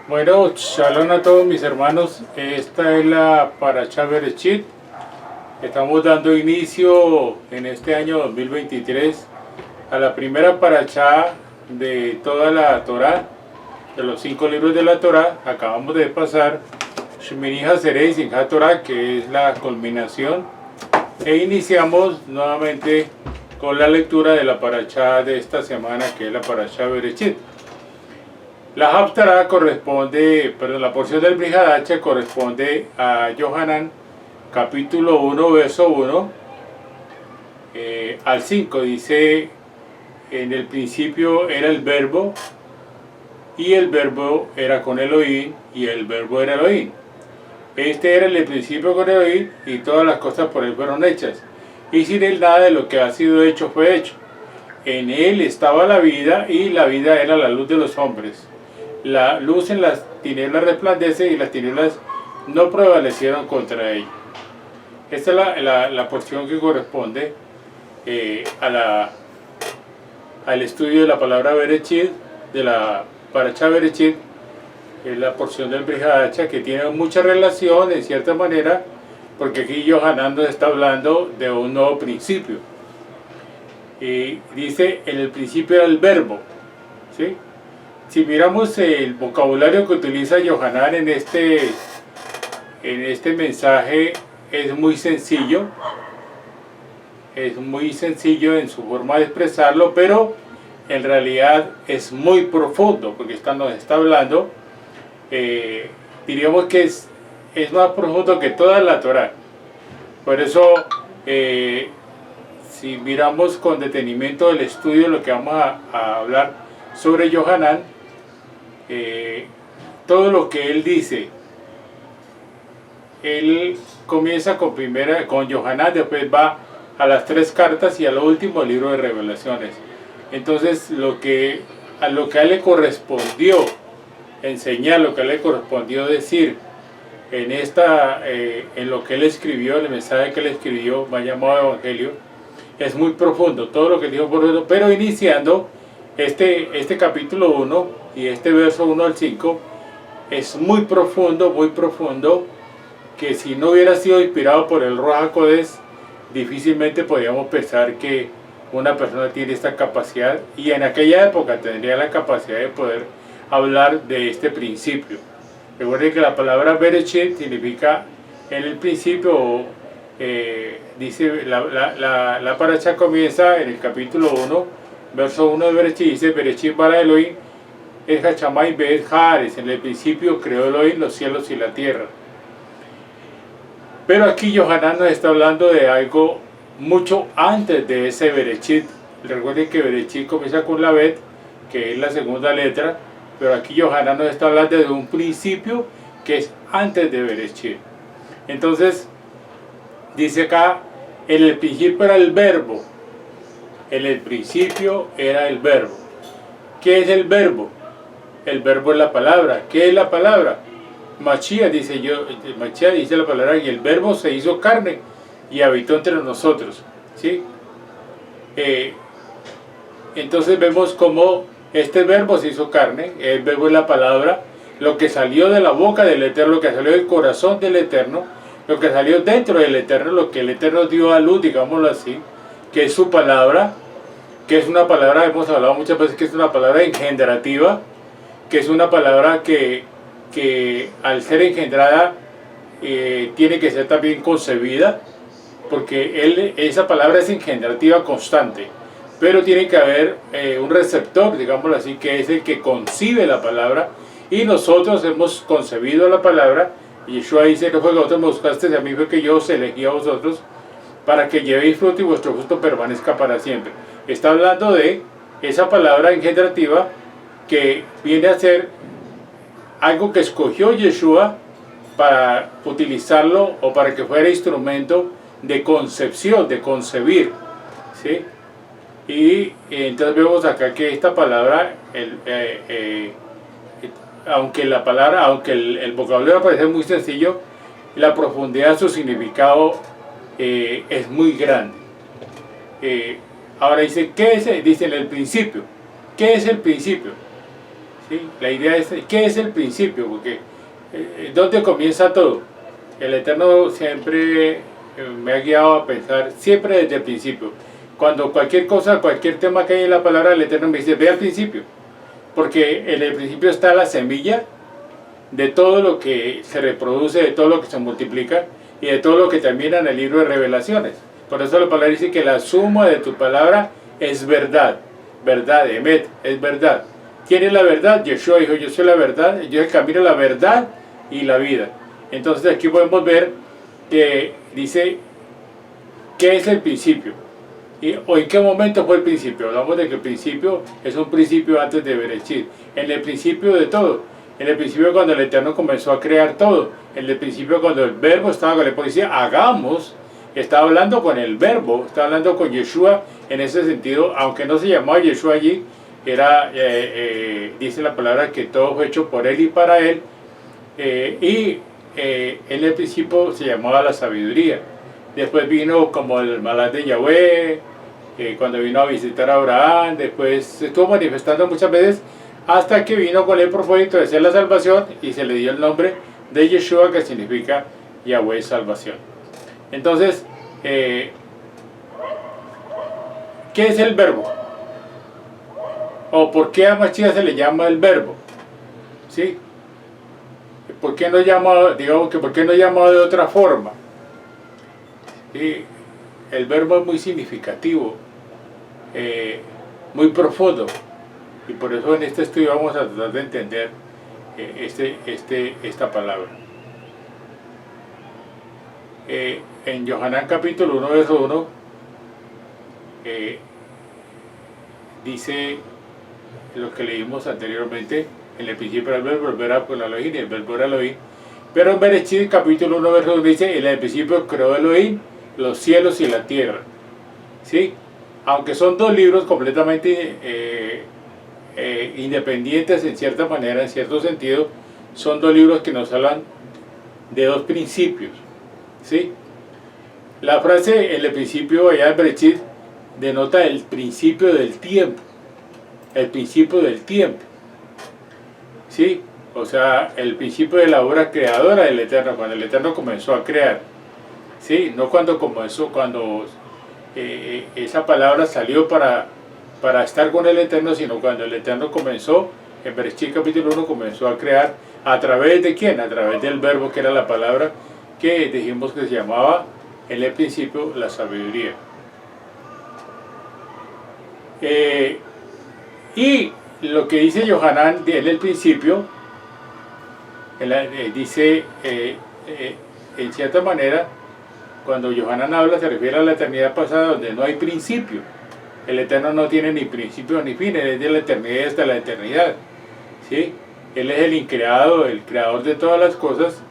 Bueno, shalom a todos mis hermanos. Esta es la Parashá Bereshit. Estamos dando inicio en este año 2023 a la primera Parashá de toda la Torá, de los 5 libros de la Torá. Acabamos de pasar Shemini Haserei Simchat Torah, que es la culminación, e iniciamos nuevamente con la lectura de la Parashá de esta semana, que es la Parashá Bereshit. La Haftarah la porción del Brit Hadashah corresponde a Yohanan, capítulo 1, verso 1 al 5. Dice: en el principio era el verbo, y el verbo era con Elohim, y el verbo era Elohim. Este era el principio con Elohim, y todas las cosas por él fueron hechas, y sin él nada de lo que ha sido hecho fue hecho. En él estaba la vida, y la vida era la luz de los hombres. La luz en las tinieblas resplandece, y las tinieblas no prevalecieron contra ella. Esta es la porción que corresponde al estudio de la palabra Bereshit, de la Parashá Bereshit. Es la porción del Brit Hadashah que tiene mucha relación en cierta manera, porque aquí Yohanan nos está hablando de un nuevo principio. Y dice: en el principio era el verbo, ¿sí? Si miramos el vocabulario que utiliza Yohanan en este mensaje, es muy sencillo en su forma de expresarlo, pero en realidad es muy profundo, porque nos está hablando, diríamos que es más profundo que toda la Torá. Por eso, si miramos con detenimiento el estudio de lo que vamos a hablar sobre Yohanan, todo lo que él dice, él comienza con Yohanan, después va a las 3 cartas y al último libro de Revelaciones. Entonces a lo que a él le correspondió enseñar, lo que a él le correspondió decir en lo que él escribió, el mensaje que él escribió, más llamado Evangelio, es muy profundo, todo lo que dijo por eso. Pero iniciando este capítulo 1 y este verso 1 al 5, es muy profundo, que si no hubiera sido inspirado por el Ruach HaKodesh, difícilmente podríamos pensar que una persona tiene esta capacidad, y en aquella época tendría la capacidad de poder hablar de este principio. Recuerden que la palabra Bereshit significa en el principio. Dice la Parashá comienza en el capítulo 1, verso 1 de Bereshit, dice: Bereshit bara Elohim es Hachamay Be'et Haaretz, en el principio creó Elohim los cielos y la tierra. Pero aquí Yohanan nos está hablando de algo mucho antes de ese Bereshit. Recuerden que Bereshit comienza con la Bet, que es la segunda letra, pero aquí Yohanan nos está hablando de un principio que es antes de Bereshit. Entonces, dice acá: en el principio era el verbo. En el principio era el verbo. ¿Qué es el verbo? El verbo es la palabra. ¿Qué es la palabra? Mashiach, Mashiach dice la palabra, y el verbo se hizo carne y habitó entre nosotros, ¿sí? Entonces vemos cómo este verbo se hizo carne. El verbo es la palabra, lo que salió de la boca del Eterno, lo que salió del corazón del Eterno, lo que salió dentro del Eterno, lo que el Eterno dio a luz, digámoslo así, que es su palabra, que es una palabra, hemos hablado muchas veces, que es una palabra engendrativa, que es una palabra que al ser engendrada tiene que ser también concebida, porque esa palabra es engendrativa constante, pero tiene que haber un receptor, digámoslo así, que es el que concibe la palabra, y nosotros hemos concebido la palabra. Y Yeshua dice: no fue que vosotros me buscasteis a mí, fue que yo os elegí a vosotros para que llevéis fruto y vuestro fruto permanezca para siempre. Está hablando de esa palabra engendrativa que viene a ser algo que escogió Yeshua para utilizarlo, o para que fuera instrumento de concepción, de concebir, ¿sí? Y entonces vemos acá que esta palabra, aunque el vocabulario parece muy sencillo, la profundidad de su significado es muy grande. Ahora dice: ¿qué es? Dice: en el principio. ¿Qué es el principio? ¿sí? La idea es, ¿qué es el principio? Porque, ¿dónde comienza todo? El Eterno siempre me ha guiado a pensar, siempre desde el principio. Cuando cualquier cosa, cualquier tema que hay en la palabra, el Eterno me dice, ve al principio. Porque en el principio está la semilla de todo lo que se reproduce, de todo lo que se multiplica y de todo lo que termina en el libro de Revelaciones. Por eso la palabra dice que la suma de tu palabra es verdad. Verdad, Emet, es verdad. ¿Quién es la verdad? Yeshua dijo, yo soy la verdad, yo soy el camino, la verdad y la vida. Entonces aquí podemos ver que dice, ¿qué es el principio? ¿O en qué momento fue el principio? Hablamos de que el principio es un principio antes de Bereshit. En el principio de todo. En el principio cuando el Eterno comenzó a crear todo. En el principio cuando el verbo estaba con el policía, hagamos, estaba hablando con el verbo, estaba hablando con Yeshua en ese sentido, aunque no se llamaba Yeshua allí, era, dice la palabra que todo fue hecho por él y para él, en el principio se llamaba la sabiduría. Después vino como el malad de Yahweh, cuando vino a visitar a Abraham, después se estuvo manifestando muchas veces, hasta que vino con el propósito de hacer la salvación y se le dio el nombre de Yeshua, que significa Yahweh salvación. Entonces, ¿qué es el verbo? ¿O por qué a Mashiach se le llama el verbo? ¿Sí? ¿Por qué no llamado, digamos que por qué no llamado de otra forma? ¿Sí? El verbo es muy significativo, muy profundo, y por eso en este estudio vamos a tratar de entender esta palabra. En Yohanan capítulo 1, verso 1, dice lo que leímos anteriormente, en el principio era el verbo era con Elohim, y el verbo era Elohim. Pero en Bereshit capítulo 1, verso 2 dice, en el principio creó Elohim los cielos y la tierra. ¿Sí? Aunque son dos libros completamente independientes en cierta manera, en cierto sentido, son dos libros que nos hablan de dos principios. ¿Sí? La frase en el principio allá en Bereshit denota el principio del tiempo. El principio del tiempo. ¿Sí? O sea, el principio de la obra creadora del Eterno, cuando el Eterno comenzó a crear. ¿Sí? No cuando comenzó, cuando esa palabra salió para estar con el Eterno, sino cuando el Eterno comenzó, en Bereshit capítulo 1, comenzó a crear. ¿A través de quién? A través del verbo, que era la palabra que dijimos que se llamaba en el principio la sabiduría. Y lo que dice Yohanan en el principio, dice en cierta manera, cuando Yohanan habla se refiere a la eternidad pasada, donde no hay principio. El Eterno no tiene ni principio ni fin, Él es de la eternidad hasta la eternidad. ¿Sí? Él es el increado, el creador de todas las cosas,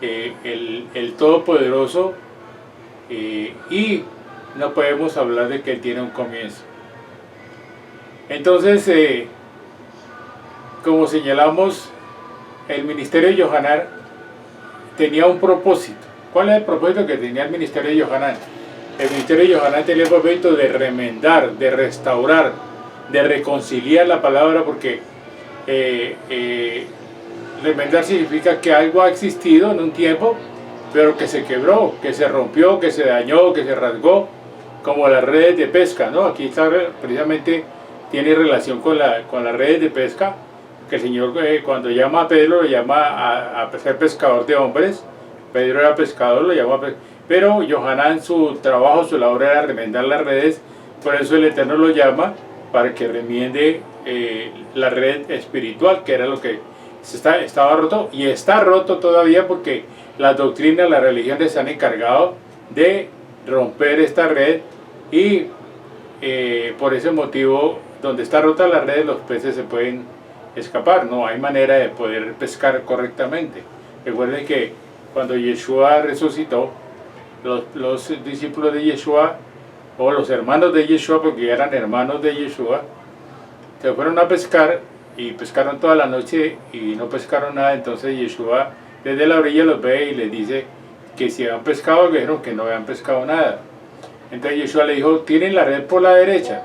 el todopoderoso, y no podemos hablar de que Él tiene un comienzo. Entonces, como señalamos, el ministerio de Yohanan tenía un propósito. ¿Cuál es el propósito que tenía el ministerio de Yohanan? El ministerio de Yohanan tenía el propósito de remendar, de restaurar, de reconciliar la palabra, porque remendar significa que algo ha existido en un tiempo, pero que se quebró, que se rompió, que se dañó, que se rasgó, como las redes de pesca, ¿no? Aquí está precisamente, tiene relación con las redes de pesca, que el Señor cuando llama a Pedro, lo llama a ser pescador de hombres. Pedro era pescador, lo llamó a pescador. Pero Yohanan, su trabajo, su labor era remendar las redes, por eso el Eterno lo llama para que remiende la red espiritual, que era lo que estaba roto, y está roto todavía porque las doctrinas, las religiones se han encargado de romper esta red, y por ese motivo, donde está rota la red, los peces se pueden escapar, no hay manera de poder pescar correctamente. Recuerden que cuando Yeshua resucitó, los discípulos de Yeshua, o los hermanos de Yeshua, porque eran hermanos de Yeshua, se fueron a pescar y pescaron toda la noche y no pescaron nada. Entonces Yeshua desde la orilla los ve y les dice que si habían pescado, le dijeron que no habían pescado nada. Entonces Yeshua le dijo, tiren la red por la derecha.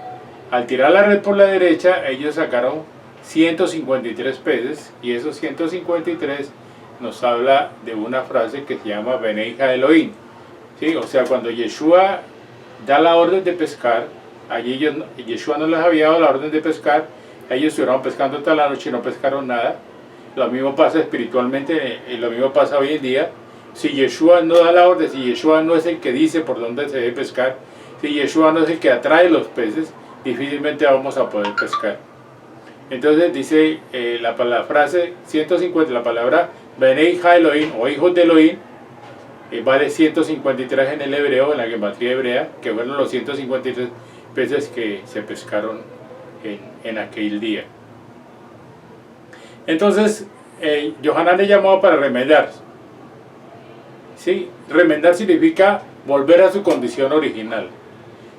Al tirar la red por la derecha, ellos sacaron 153 peces, y esos 153 nos habla de una frase que se llama Beneija Elohim, ¿sí? O sea, cuando Yeshua da la orden de pescar, allí Yeshua no les había dado la orden de pescar, ellos estuvieron pescando toda la noche y no pescaron nada. Lo mismo pasa espiritualmente, y lo mismo pasa hoy en día. Si Yeshua no da la orden, si Yeshua no es el que dice por dónde se debe pescar, si Yeshua no es el que atrae los peces, difícilmente vamos a poder pescar. Entonces dice la frase 150, la palabra Benei Ha Elohim o hijos de Elohim, vale 153 en el hebreo, en la gematría hebrea, que fueron los 153 peces que se pescaron en aquel día. Entonces, Yohanan le llamó para remendar. ¿Sí? Remendar significa volver a su condición original.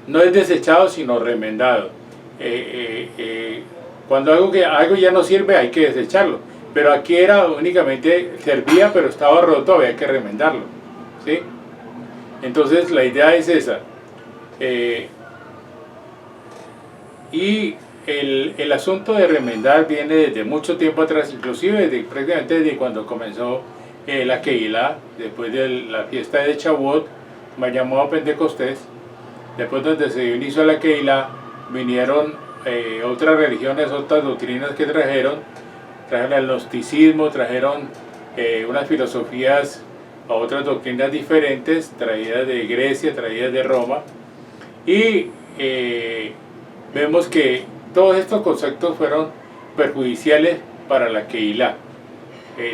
No es desechado, sino remendado. Cuando algo ya no sirve, hay que desecharlo. Pero aquí era únicamente, servía, pero estaba roto, había que remendarlo. ¿Sí? Entonces, la idea es esa. Y el asunto de remendar viene desde mucho tiempo atrás, inclusive prácticamente desde cuando comenzó la Keilah, después de la fiesta de Shavuot, llamado Pentecostés. Después donde se inició la Keilah, vinieron otras religiones, otras doctrinas que trajeron el gnosticismo, trajeron unas filosofías a otras doctrinas diferentes, traídas de Grecia, traídas de Roma, y vemos que todos estos conceptos fueron perjudiciales para la Keilah.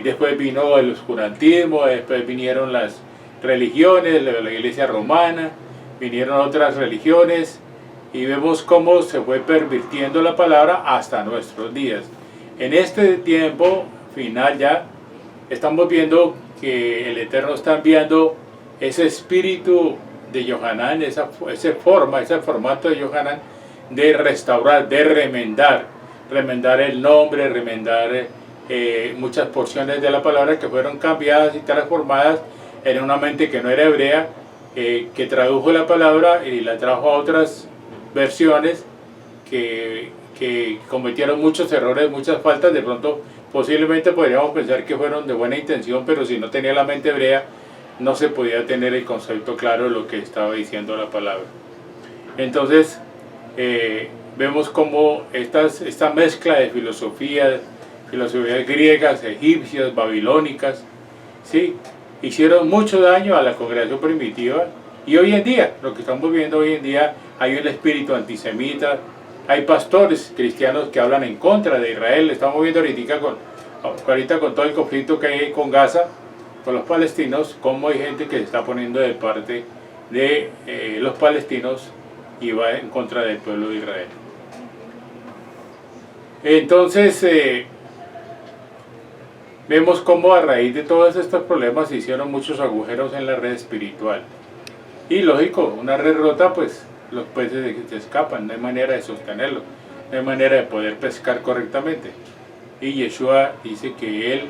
Después vino el oscurantismo, después vinieron las religiones, la iglesia romana, vinieron otras religiones, y vemos cómo se fue pervirtiendo la palabra hasta nuestros días. En este tiempo final ya estamos viendo que el Eterno está enviando ese espíritu de Yohanan, ese formato de Yohanan, de restaurar, de remendar el nombre, remendar muchas porciones de la palabra que fueron cambiadas y transformadas en una mente que no era hebrea, que tradujo la palabra y la trajo a otras versiones que cometieron muchos errores, muchas faltas. De pronto posiblemente podríamos pensar que fueron de buena intención, pero si no tenía la mente hebrea no se podía tener el concepto claro de lo que estaba diciendo la palabra. Entonces vemos como esta mezcla de filosofías griegas, egipcias, babilónicas, ¿sí?, hicieron mucho daño a la congregación primitiva. Y hoy en día, lo que estamos viendo hoy en día, hay un espíritu antisemita, hay pastores cristianos que hablan en contra de Israel. Estamos viendo ahorita con todo el conflicto que hay con Gaza, con los palestinos, cómo hay gente que se está poniendo de parte de los palestinos y va en contra del pueblo de Israel. Entonces, vemos cómo a raíz de todos estos problemas se hicieron muchos agujeros en la red espiritual. Y lógico, una red rota, pues los peces se escapan, no hay manera de sostenerlo, no hay manera de poder pescar correctamente. Y Yeshua dice que él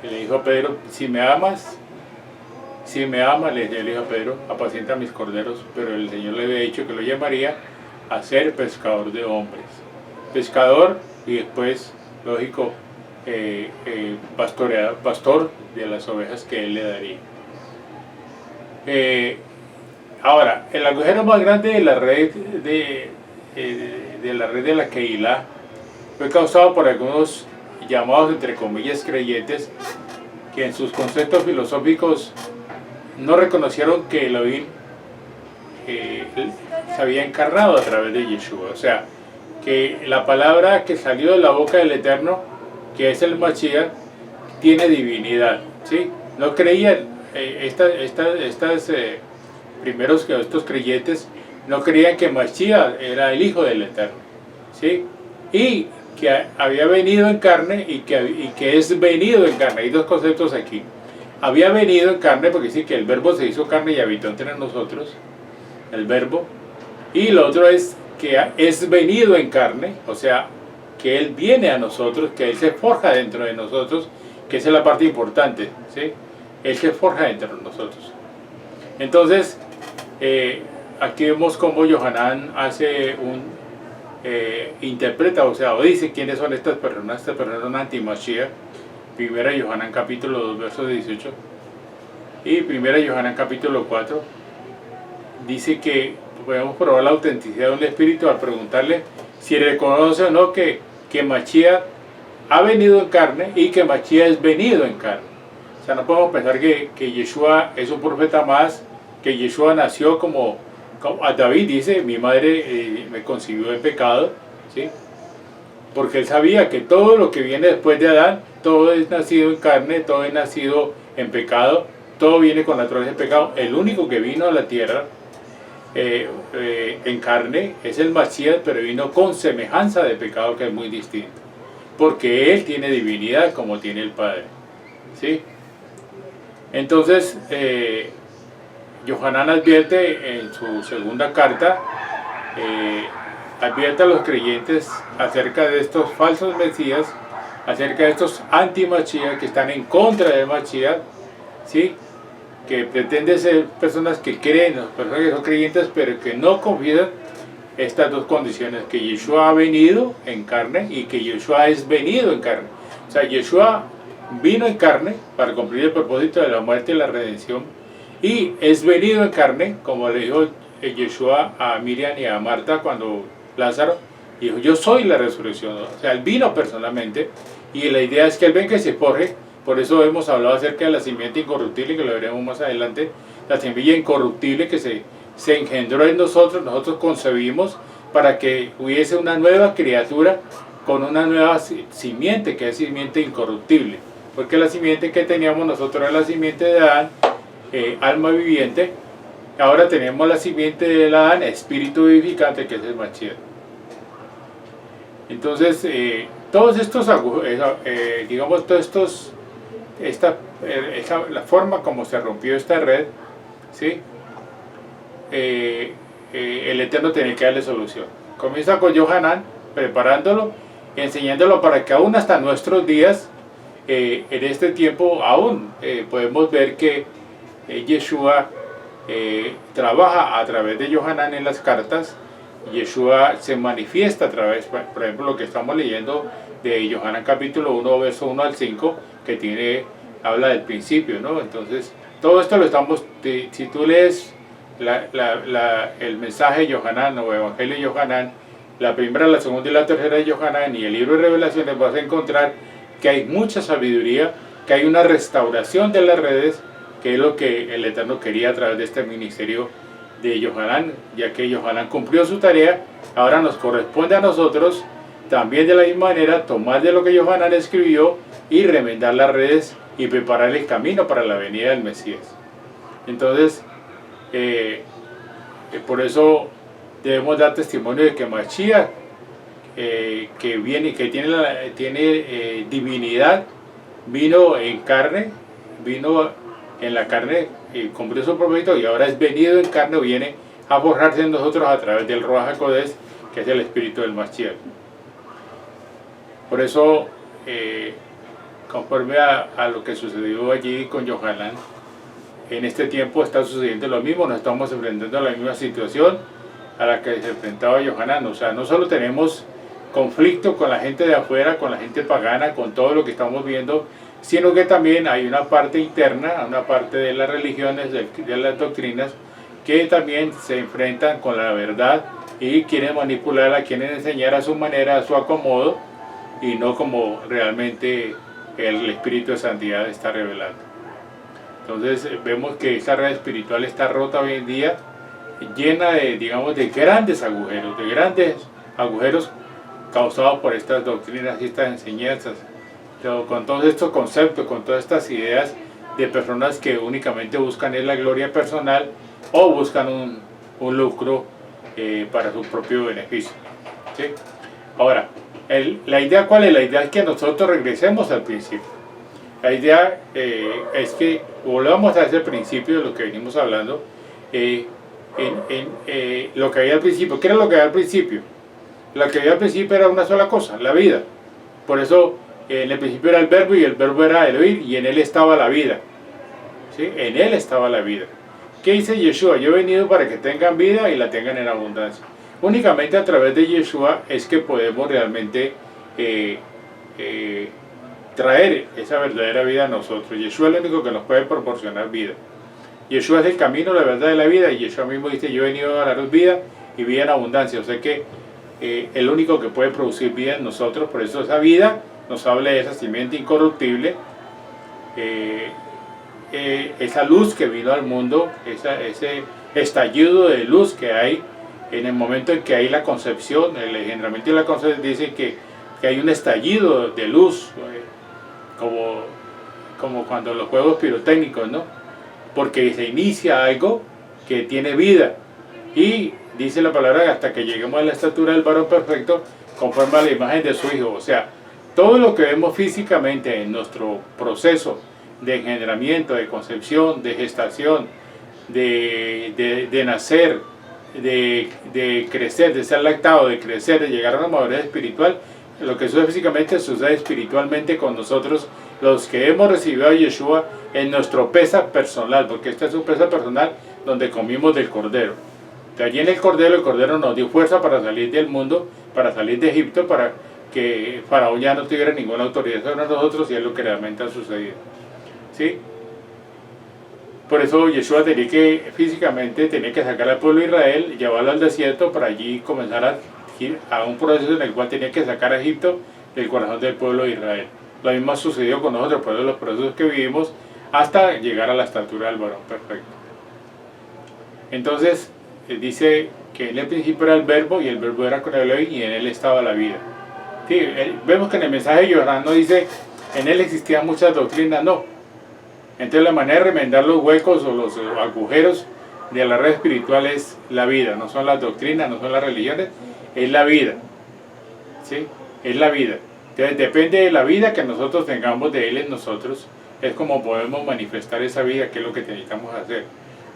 le dijo a Pedro: si me amas, le dijo a Pedro, apacienta mis corderos. Pero el Señor le había dicho que lo llamaría a ser pescador de hombres. Pescador y después, lógico, pastor de las ovejas que él le daría. Ahora, el agujero más grande de la red de la Keilah fue causado por algunos llamados entre comillas creyentes que en sus conceptos filosóficos no reconocieron que Elohim se había encarnado a través de Yeshua. O sea, que la palabra que salió de la boca del Eterno, que es el Mashiach, tiene divinidad, ¿sí? No creían, estos creyentes no creían que Mashiach era el Hijo del Eterno, ¿sí? Y que había venido en carne y que es venido en carne. Hay dos conceptos aquí. Había venido en carne porque dice que el Verbo se hizo carne y habitó entre nosotros, el Verbo. Y lo otro es que es venido en carne, o sea, que Él viene a nosotros, que Él se forja dentro de nosotros, que esa es la parte importante, ¿sí? Él se forja dentro de nosotros. Entonces, aquí vemos cómo Yohanan hace interpreta, o sea, o dice quiénes son estas personas son anti-Mashiach. Primera Yohanan capítulo 2, verso 18, y Primera Yohanan capítulo 4, dice que podemos probar la autenticidad de un espíritu al preguntarle si reconoce o no que Mashiach ha venido en carne y que Mashiach es venido en carne. O sea, no podemos pensar que Yeshua es un profeta más, que Yeshua nació como a David dice, mi madre me concibió en pecado, ¿sí? Porque él sabía que todo lo que viene después de Adán, todo es nacido en carne, todo es nacido en pecado, todo viene con la naturaleza de pecado. El único que vino a la tierra en carne es el Mashiach, pero vino con semejanza de pecado, que es muy distinto, porque él tiene divinidad como tiene el Padre, ¿sí? Entonces Yohanan advierte en su segunda carta, advierte a los creyentes acerca de estos falsos mesías, acerca de estos anti-Mashiach que están en contra de Mashiach, ¿sí? Que pretenden ser personas que creen, personas que son creyentes, pero que no confiesan estas dos condiciones, que Yeshua ha venido en carne y que Yeshua es venido en carne. O sea, Yeshua vino en carne para cumplir el propósito de la muerte y la redención, y es venido en carne, como le dijo Yeshua a Miriam y a Marta cuando Lázaro dijo, yo soy la resurrección, ¿no? O sea, él vino personalmente, y la idea es que él venga y se forje. Por eso hemos hablado acerca de la simiente incorruptible, que lo veremos más adelante, la semilla incorruptible que se engendró en nosotros, nosotros concebimos para que hubiese una nueva criatura con una nueva simiente, que es simiente incorruptible, porque la simiente que teníamos nosotros era la simiente de Adán, alma viviente. Ahora tenemos la simiente de Adán, espíritu vivificante, que es el Mashiach. Entonces, todos estos, digamos, todos estos, la forma como se rompió esta red, ¿sí? El Eterno tiene que darle solución. Comienza con Yohanan, preparándolo, enseñándolo para que aún hasta nuestros días, en este tiempo, aún podemos ver que Yeshua trabaja a través de Yohanan en las cartas. Yeshua se manifiesta a través, por ejemplo, lo que estamos leyendo de Yohanan capítulo 1, verso 1 al 5, que habla del principio, ¿no? Entonces, todo esto lo estamos, si tú lees el mensaje de Yohanan o Evangelio de Yohanan, la primera, la segunda y la tercera de Yohanan y el libro de Revelaciones, vas a encontrar que hay mucha sabiduría, que hay una restauración de las redes, que es lo que el Eterno quería a través de este ministerio de Yohanan, ya que Yohanan cumplió su tarea. Ahora nos corresponde a nosotros también de la misma manera tomar de lo que Yohanan escribió y remendar las redes y preparar el camino para la venida del Mesías. Entonces, por eso debemos dar testimonio de que Mashiach, que viene, que tiene divinidad, vino en carne, vino en la carne, cumplió su propósito, y ahora es venido en carne, viene a forjarse en nosotros a través del Ruach HaKodesh, que es el espíritu del Mashiach. Por eso, conforme a lo que sucedió allí con Yohanan, en este tiempo está sucediendo lo mismo, nos estamos enfrentando a la misma situación a la que se enfrentaba Yohanan. O sea, no solo tenemos conflicto con la gente de afuera, con la gente pagana, con todo lo que estamos viendo, sino que también hay una parte interna, una parte de las religiones, de las doctrinas, que también se enfrentan con la verdad y quieren manipularla, quieren enseñar a su manera, a su acomodo, y no como realmente el Espíritu de Santidad está revelando. Entonces vemos que esta red espiritual está rota hoy en día, llena de, digamos, de grandes agujeros causados por estas doctrinas y estas enseñanzas, pero con todos estos conceptos, con todas estas ideas de personas que únicamente buscan la gloria personal o buscan un lucro para su propio beneficio, ¿sí? Ahora, la idea, ¿cuál es? La idea es que nosotros regresemos al principio. La idea es que volvamos a ese principio de lo que venimos hablando, lo que había al principio. ¿Qué era lo que había al principio? Lo que había al principio era una sola cosa, la vida. Por eso en el principio era el verbo, y el verbo era Elohim, y en él estaba la vida, ¿sí? En él estaba la vida. ¿Qué dice Yeshua? Yo he venido para que tengan vida y la tengan en abundancia. Únicamente a través de Yeshua es que podemos realmente traer esa verdadera vida a nosotros. Yeshua es el único que nos puede proporcionar vida. Yeshua es el camino, la verdad de la vida, y Yeshua mismo dice: yo he venido a daros vida y vida en abundancia. O sea que el único que puede producir vida en nosotros, por eso esa vida nos habla de esa simiente incorruptible, esa luz que vino al mundo, ese estallido de luz que hay en el momento en que hay la concepción. El engendramiento y la concepción dice que hay un estallido de luz, como cuando los juegos pirotécnicos, ¿no? Porque se inicia algo que tiene vida, y dice la palabra: hasta que lleguemos a la estatura del varón perfecto, conforme a la imagen de su Hijo. O sea, todo lo que vemos físicamente en nuestro proceso de engendramiento, de concepción, de gestación, de nacer, de crecer, de ser lactado, de crecer, de llegar a una madurez espiritual, lo que sucede físicamente sucede espiritualmente con nosotros, los que hemos recibido a Yeshua en nuestro pesa personal, porque esta es un pesa personal donde comimos del Cordero. De allí en el Cordero nos dio fuerza para salir del mundo, para salir de Egipto, para que Faraón ya no tuviera ninguna autoridad sobre nosotros, y es lo que realmente ha sucedido. ¿Sí? Por eso Yeshua físicamente tenía que sacar al pueblo de Israel, llevarlo al desierto, para allí comenzar a un proceso en el cual tenía que sacar a Egipto del corazón del pueblo de Israel. Lo mismo ha sucedido con nosotros, por eso los procesos que vivimos hasta llegar a la estatura del varón perfecto. Entonces dice que en el principio era el verbo, y el verbo era con Elohim, y en él estaba la vida. Sí, vemos que en el mensaje de Yohanan no dice en él existían muchas doctrinas, no. Entonces la manera de remendar los huecos o los agujeros de la red espiritual es la vida, no son las doctrinas, no son las religiones, es la vida. ¿Sí? Es la vida. Entonces depende de la vida que nosotros tengamos de él en nosotros, es como podemos manifestar esa vida, que es lo que necesitamos hacer.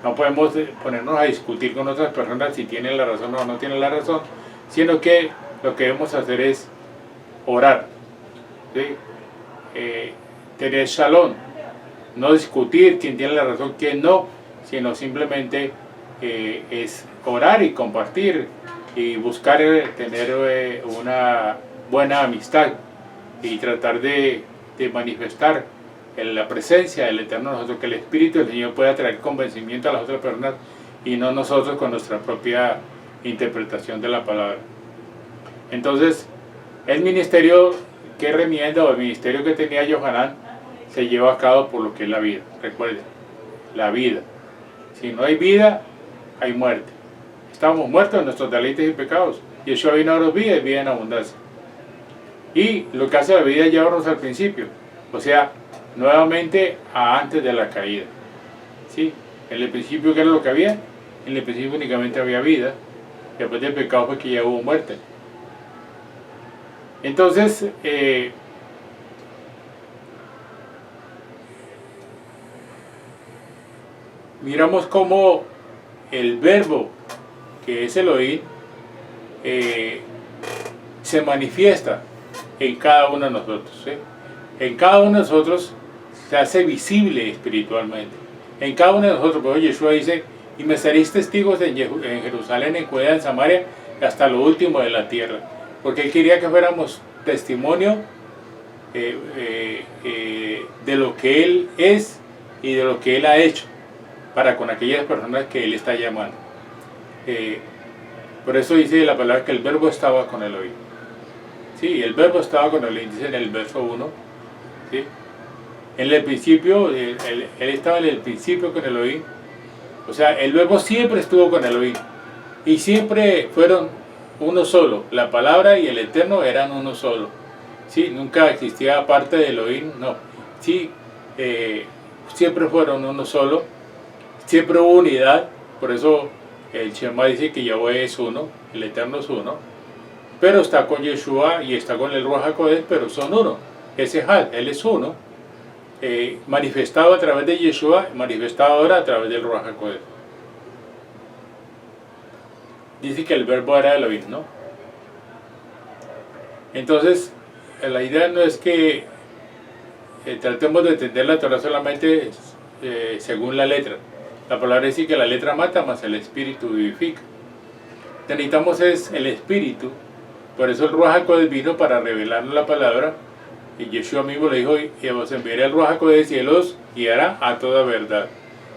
No podemos ponernos a discutir con otras personas si tienen la razón o no tienen la razón, sino que lo que debemos hacer es orar, ¿sí? Tener shalom, no discutir quién tiene la razón, quién no, sino simplemente es orar y compartir y buscar tener una buena amistad y tratar de manifestar en la presencia del Eterno en nosotros, que el Espíritu del Señor pueda traer convencimiento a las otras personas y no nosotros con nuestra propia interpretación de la palabra. Entonces, el ministerio que remienda, o el ministerio que tenía Yohanan, se lleva a cabo por lo que es la vida. Recuerden, la vida. Si no hay vida, hay muerte. Estamos muertos en nuestros deleites y pecados. Yeshua vino a daros vida y vida en abundancia. Y lo que hace la vida es llevarnos al principio. O sea, nuevamente a antes de la caída. ¿Sí? En el principio, ¿qué era lo que había? En el principio únicamente había vida. Después del pecado fue que ya hubo muerte. Entonces, miramos cómo el verbo, que es Elohim, se manifiesta en cada uno de nosotros. ¿Sí? En cada uno de nosotros se hace visible espiritualmente. En cada uno de nosotros, por Yeshua dice: y me seréis testigos en Jerusalén, en Judea, en Samaria, hasta lo último de la tierra. Porque él quería que fuéramos testimonio de lo que él es y de lo que él ha hecho para con aquellas personas que él está llamando. Por eso dice la palabra que el verbo estaba con Elohim. Sí, el verbo estaba con Elohim, dice en el verso 1. ¿Sí? En el principio, él estaba en el principio con Elohim. O sea, el verbo siempre estuvo con Elohim. Y siempre fueron uno solo. La palabra y el Eterno eran uno solo. ¿Sí? Nunca existía aparte de Elohim, no. Sí, siempre fueron uno solo. Siempre hubo unidad. Por eso el Shema dice que Yahweh es uno, el Eterno es uno. Pero está con Yeshua y está con el Ruach HaKodesh, pero son uno. Ese Had, él es uno. Manifestado a través de Yeshua, manifestado ahora a través del Ruach HaKodesh. Dice que el verbo era Elohim, ¿no? Entonces, la idea no es que tratemos de entender la Torah solamente según la letra. La palabra dice que la letra mata, mas el espíritu vivifica. necesitamos es el Espíritu. Por eso el Ruach HaKodesh vino para revelarnos la palabra. Y Yeshua mismo le dijo, y os enviaré el Ruach HaKodesh y Él os guiará a toda verdad.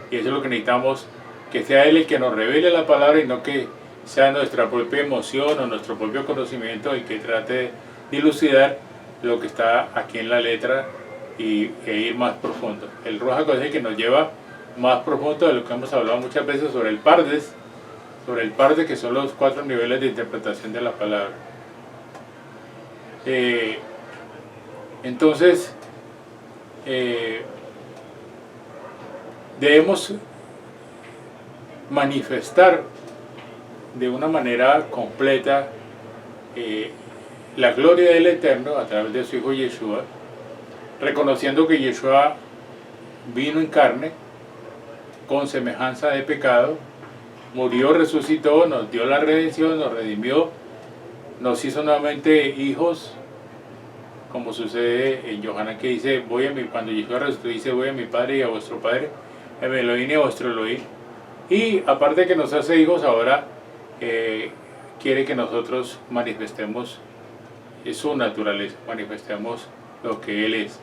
Y eso es lo que necesitamos, que sea Él el que nos revele la palabra y no que sea nuestra propia emoción o nuestro propio conocimiento el que trate de dilucidar lo que está aquí en la letra e ir más profundo. El Ruach HaKodesh es el que nos lleva más profundo de lo que hemos hablado muchas veces sobre el Pardes, que son los 4 niveles de interpretación de la palabra. Entonces, debemos manifestar de una manera completa la gloria del Eterno a través de su Hijo Yeshua, reconociendo que Yeshua vino en carne con semejanza de pecado, murió, resucitó, nos dio la redención, nos redimió, nos hizo nuevamente hijos, como sucede en Yohanan, que dice, cuando Yeshua resucitó, dice, voy a mi Padre y a vuestro Padre, a mi Elohim y a vuestro Elohim. Y aparte de que nos hace hijos, ahora quiere que nosotros manifestemos su naturaleza, manifestemos lo que Él es.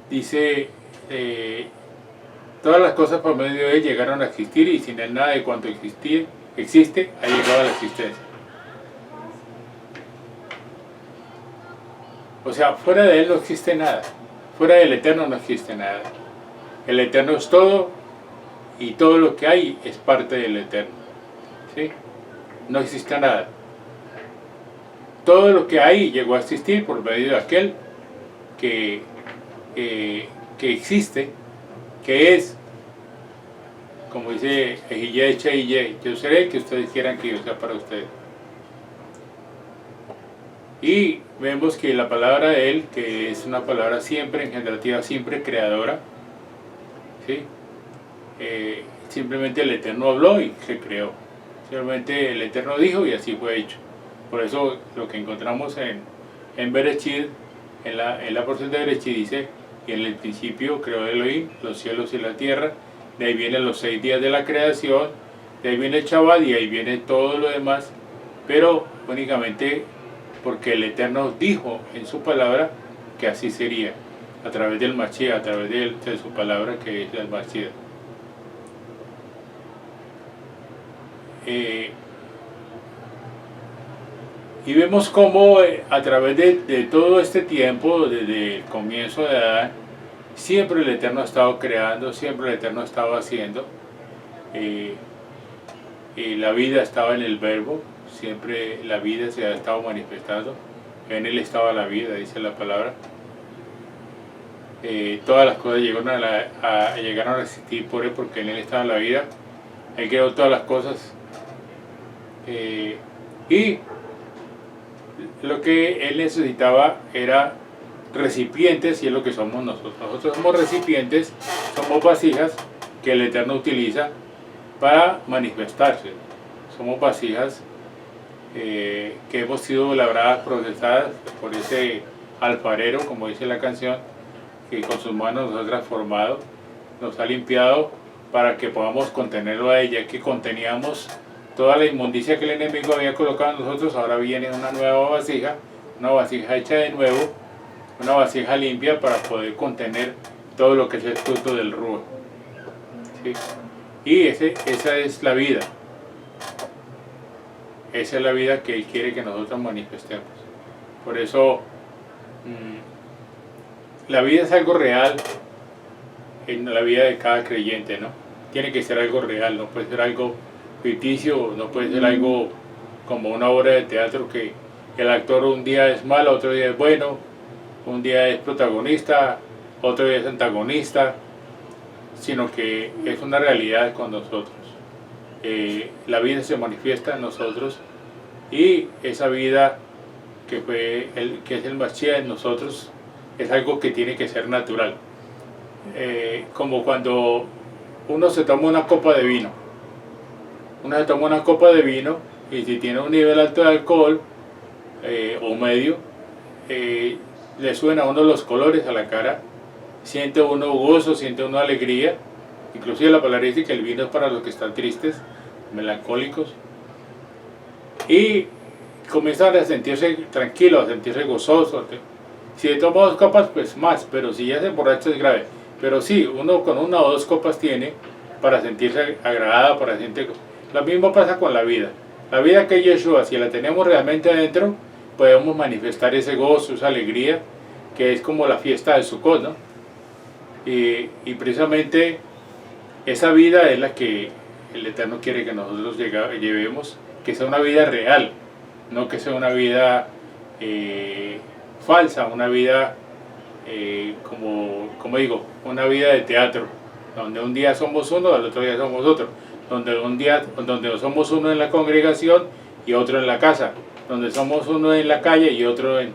Dice, todas las cosas por medio de Él llegaron a existir y sin Él nada de cuanto existe ha llegado a la existencia. O sea, fuera de Él no existe nada, fuera del Eterno no existe nada. El Eterno es todo y todo lo que hay es parte del Eterno, ¿sí? No existe nada. Todo lo que hay llegó a existir por medio de aquel que existe, que es, como dice Ejiyeh Cheiyeh, yo seré el que ustedes quieran que yo sea para ustedes. Y vemos que la palabra de Él, que es una palabra siempre engendrativa, siempre creadora, ¿sí? Simplemente el Eterno habló y se creó. Simplemente el Eterno dijo y así fue hecho. Por eso lo que encontramos en Bereshit, en la porción de Bereshit dice, y en el principio creó Elohim los cielos y la tierra, de ahí vienen los 6 días de la creación, de ahí viene el Shabbat y ahí viene todo lo demás, pero únicamente porque el Eterno dijo en su palabra que así sería, a través del Mashiach, a través de su palabra que es el Mashiach. Y vemos cómo a través de todo este tiempo, desde el comienzo de Adán, siempre el Eterno ha estado creando, siempre el Eterno ha estado haciendo. La vida estaba en el Verbo, siempre la vida se ha estado manifestando. En Él estaba la vida, dice la palabra. Todas las cosas llegaron a existir por Él, porque en Él estaba la vida. Él creó todas las cosas. Y lo que Él necesitaba era recipientes, y es lo que somos nosotros. Nosotros somos recipientes, somos vasijas que el Eterno utiliza para manifestarse. Somos vasijas que hemos sido labradas, procesadas por ese alfarero, como dice la canción, que con sus manos nos ha transformado, nos ha limpiado para que podamos contenerlo a ella, que conteníamos toda la inmundicia que el enemigo había colocado en nosotros. Ahora viene una nueva vasija, una vasija hecha de nuevo, una vasija limpia para poder contener todo lo que es el fruto del Ruach, ¿sí? Y esa es la vida. Esa es la vida que Él quiere que nosotros manifestemos. Por eso la vida es algo real en la vida de cada creyente, ¿no? Tiene que ser algo real, no puede ser algo ficticio, no puede ser algo como una obra de teatro que el actor un día es malo, otro día es bueno, un día es protagonista, otro día es antagonista, sino que es una realidad con nosotros. La vida se manifiesta en nosotros y esa vida que es el Mashiach en nosotros es algo que tiene que ser natural. Como cuando uno se toma una copa de vino. Uno se toma una copa de vino y si tiene un nivel alto de alcohol o medio, le suben a uno los colores a la cara, siente uno gozo, siente uno alegría, Inclusive la palabra dice que el vino es para los que están tristes, melancólicos, y comienzan a sentirse tranquilos, a sentirse gozosos. Si toma 2 copas, pues más, pero si ya se emborracha es grave. Pero sí, uno con 1 o 2 copas tiene para sentirse agradada, para sentir... Lo mismo pasa con la vida. La vida que es Yeshua, si la tenemos realmente adentro, podemos manifestar ese gozo, esa alegría, que es como la fiesta de Sukkot, ¿no? Y precisamente esa vida es la que el Eterno quiere que nosotros llevemos, que sea una vida real, no que sea una vida falsa, una vida, como digo, una vida de teatro, donde un día somos uno, al otro día somos otro, donde somos uno en la congregación y otro en la casa, donde somos uno en la calle y otro en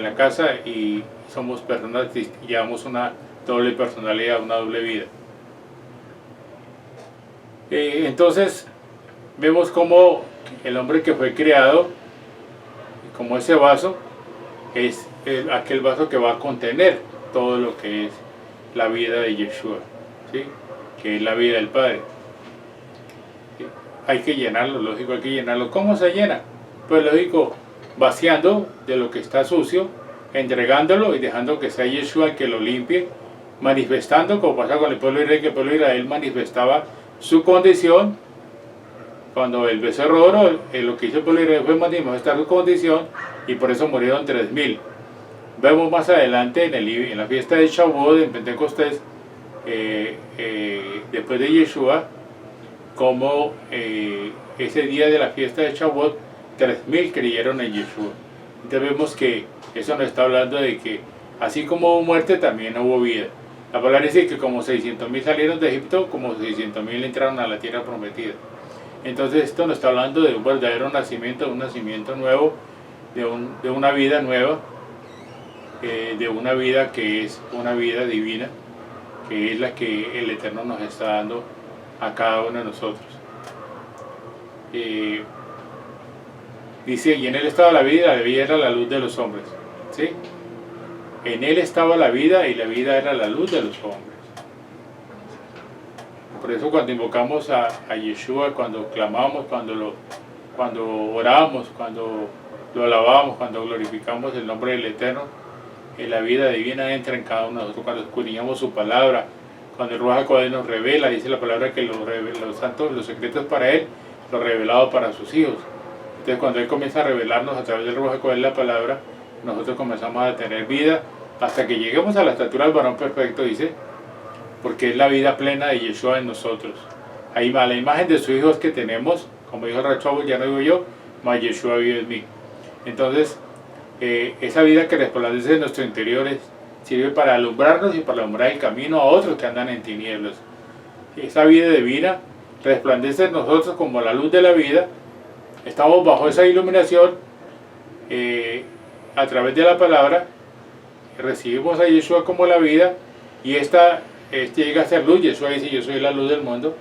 la casa, y somos personas que llevamos una doble personalidad, una doble vida. Entonces vemos como el hombre que fue creado, como ese vaso, es aquel vaso que va a contener todo lo que es la vida de Yeshua, ¿sí? Que es la vida del Padre. Hay que llenarlo, lógico, hay que llenarlo. ¿Cómo se llena? Pues lógico, vaciando de lo que está sucio, entregándolo y dejando que sea Yeshua el que lo limpie, manifestando, como pasa con el pueblo de Israel, que el pueblo de Israel manifestaba su condición. Cuando el becerro de oro, lo que hizo el pueblo de Israel fue manifestar su condición, y por eso murieron 3000. Vemos más adelante en la fiesta de Shavuot, en Pentecostés, después de Yeshua, como ese día de la fiesta de Shavuot, 3000 creyeron en Yeshua. Entonces vemos que eso nos está hablando de que así como hubo muerte, también hubo vida. La palabra dice que como 600.000 salieron de Egipto, como 600.000 entraron a la tierra prometida. Entonces esto nos está hablando de un verdadero nacimiento, de un nacimiento nuevo, de una vida nueva, de una vida que es una vida divina, que es la que el Eterno nos está dando a cada uno de nosotros. Dice, y en él estaba la vida era la luz de los hombres, ¿sí? En él estaba la vida, y la vida era la luz de los hombres. Por eso cuando invocamos a Yeshua, cuando clamamos, cuando oramos, cuando lo alabamos, cuando glorificamos el nombre del Eterno, la vida divina entra en cada uno de nosotros. Cuando escudriñamos su palabra, cuando el Ruach HaKodesh nos revela, dice la palabra que los santos, los secretos para él, lo revelado para sus hijos. Entonces cuando él comienza a revelarnos a través del Ruach HaKodesh la palabra, nosotros comenzamos a tener vida hasta que lleguemos a la estatura del varón perfecto, dice, porque es la vida plena de Yeshua en nosotros. Ahí va la imagen de su hijo es que tenemos, como dijo Rachel, ya no digo yo, mas Yeshua vive en mí. Entonces esa vida que resplandece en nuestros interiores sirve para alumbrarnos y para alumbrar el camino a otros que andan en tinieblas. Esa vida divina resplandece en nosotros como la luz de la vida. Estamos bajo esa iluminación a través de la palabra, recibimos a Yeshua como la vida, y esta llega a ser luz. Yeshua dice, yo soy la luz del mundo.